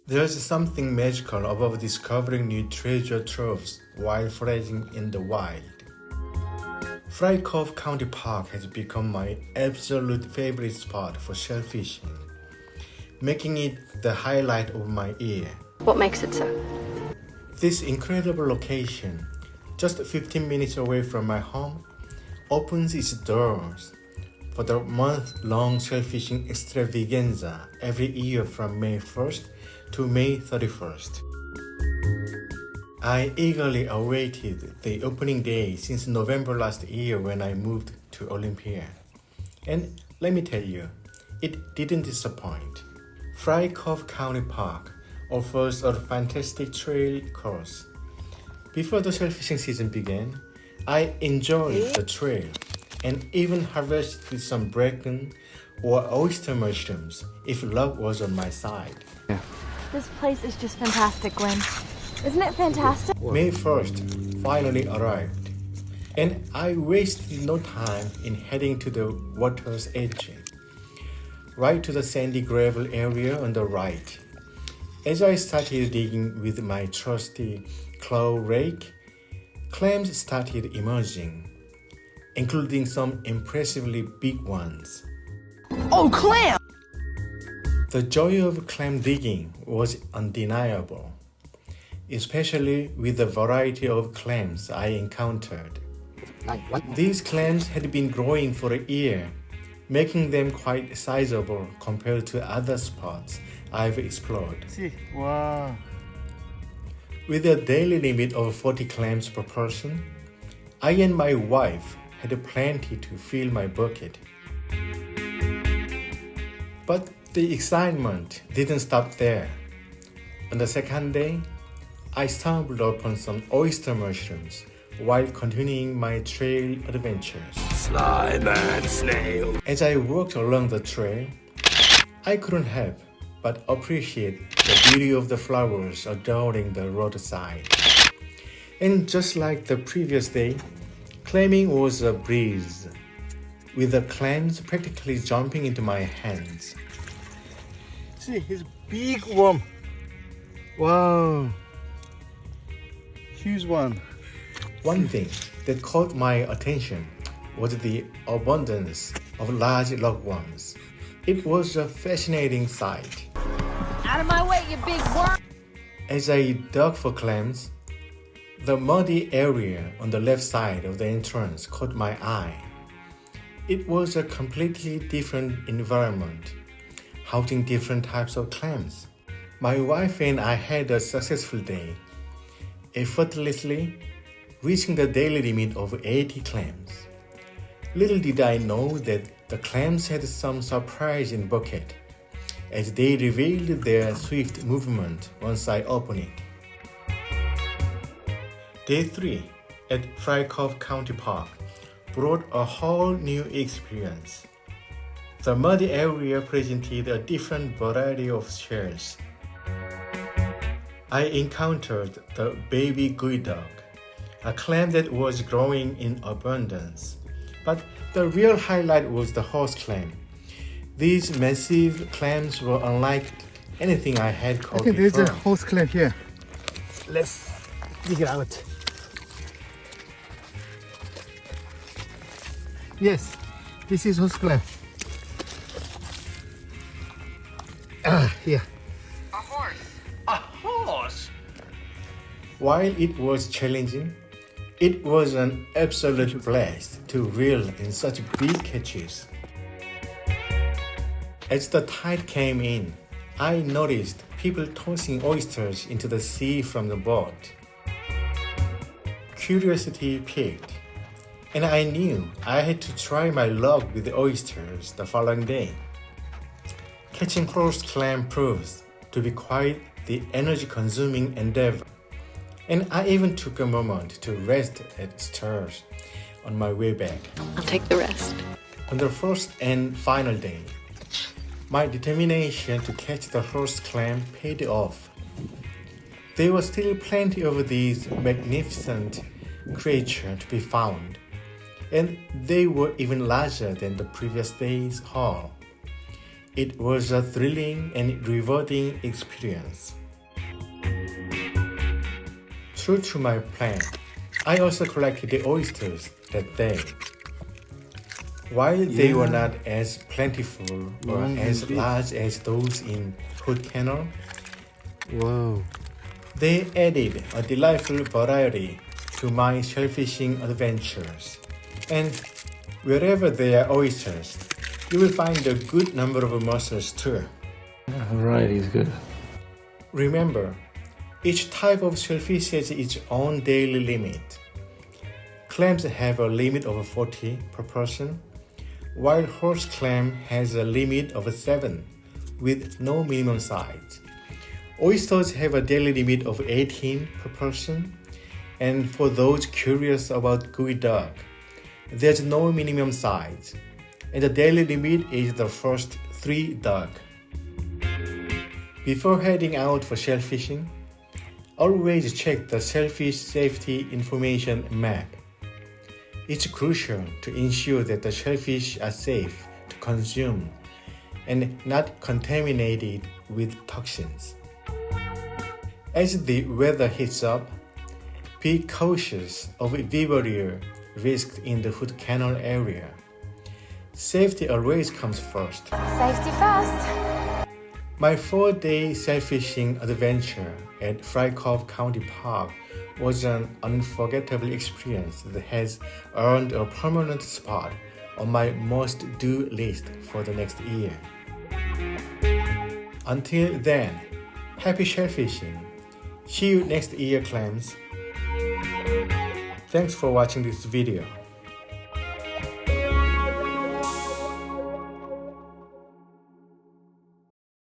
There's something magical about discovering new treasure troves while foraging in the wild. Frye Cove County Park has become my absolute favorite spot for shellfishing, making it the highlight of my year. What makes it so? This incredible location, just 15 minutes away from my home, opens its doors for the month-long shellfishing extravaganza every year from May 1st to May 31st. I eagerly awaited the opening day since November last year when I moved to Olympia. And let me tell you, it didn't disappoint. Frye Cove County Park offers a fantastic trail course. Before the shellfishing season began, I enjoyed the trail and even harvested some bracken or oyster mushrooms if luck was on my side. This place is just fantastic, Glenn. Isn't it fantastic? May 1st finally arrived, and I wasted no time in heading to the water's edge, right to the sandy gravel area on the right. As I started digging with my trusty claw rake, clams started emerging, including some impressively big ones. Oh, Clam! The joy of clam digging was undeniable, especially with the variety of clams I encountered. These clams had been growing for a year, making them quite sizable compared to other spots I've explored. Wow. With a daily limit of 40 clams per person, I and my wife had plenty to fill my bucket. But the excitement didn't stop there. On the second day, I stumbled upon some oyster mushrooms while continuing my trail adventures. Slime and snail. As I walked along the trail, I couldn't help but appreciate the beauty of the flowers adorning the roadside. And just like the previous day, clamming was a breeze, with the clams practically jumping into my hands. See, his big worm. Wow. Huge one. One thing that caught my attention was the abundance of large lugworms. It was a fascinating sight. Out of my way, you big worm! As I dug for clams, the muddy area on the left side of the entrance caught my eye. It was a completely different environment, housing different types of clams. My wife and I had a successful day, effortlessly reaching the daily limit of 80 clams. Little did I know that the clams had some surprise in bucket, as they revealed their swift movement once I opened it. Day 3 at Frye Cove County Park brought a whole new experience. The muddy area presented a different variety of shells. I encountered the baby geoduck, a clam that was growing in abundance. But the real highlight was the horse clam. These massive clams were unlike anything I had caught Okay, there's before. a horse clam here. Let's dig it out. Yes, this is horse clam. Here. A horse. A horse? While it was challenging, it was an absolute blast to reel in such big catches. As the tide came in, I noticed people tossing oysters into the sea from the boat. Curiosity piqued, and I knew I had to try my luck with the oysters the following day. Catching horse clam proves to be quite the energy-consuming endeavor, and I even took a moment to rest at stores on my way back. I'll take the rest. On the first and final day, my determination to catch the horse clam paid off. There were still plenty of these magnificent creatures to be found, and they were even larger than the previous day's haul. It was a thrilling and rewarding experience. True to my plan, I also collected the oysters that day. While they were not as plentiful or as large as those in Hood Canal, Wow. they added a delightful variety to my shellfishing adventures. And wherever there are oysters, you will find a good number of mussels too. Variety is good. Remember, each type of shellfish has its own daily limit. Clams have a limit of 40 per person, while horse clam has a limit of 7 with no minimum size. Oysters have a daily limit of 18 per person, and for those curious about gooey duck, there's no minimum size, and the daily limit is the first 3 duck. Before heading out for shellfishing, always check the shellfish safety information map. It's crucial to ensure that the shellfish are safe to consume and not contaminated with toxins. As the weather heats up, be cautious of vibrio risk in the Hood Canal area. Safety always comes first. Safety first. My 4-day shellfishing adventure at Frye Cove County Park was an unforgettable experience that has earned a permanent spot on my must-do list for the next year. Until then, happy shellfishing. See you next year, clams. Thanks for watching this video.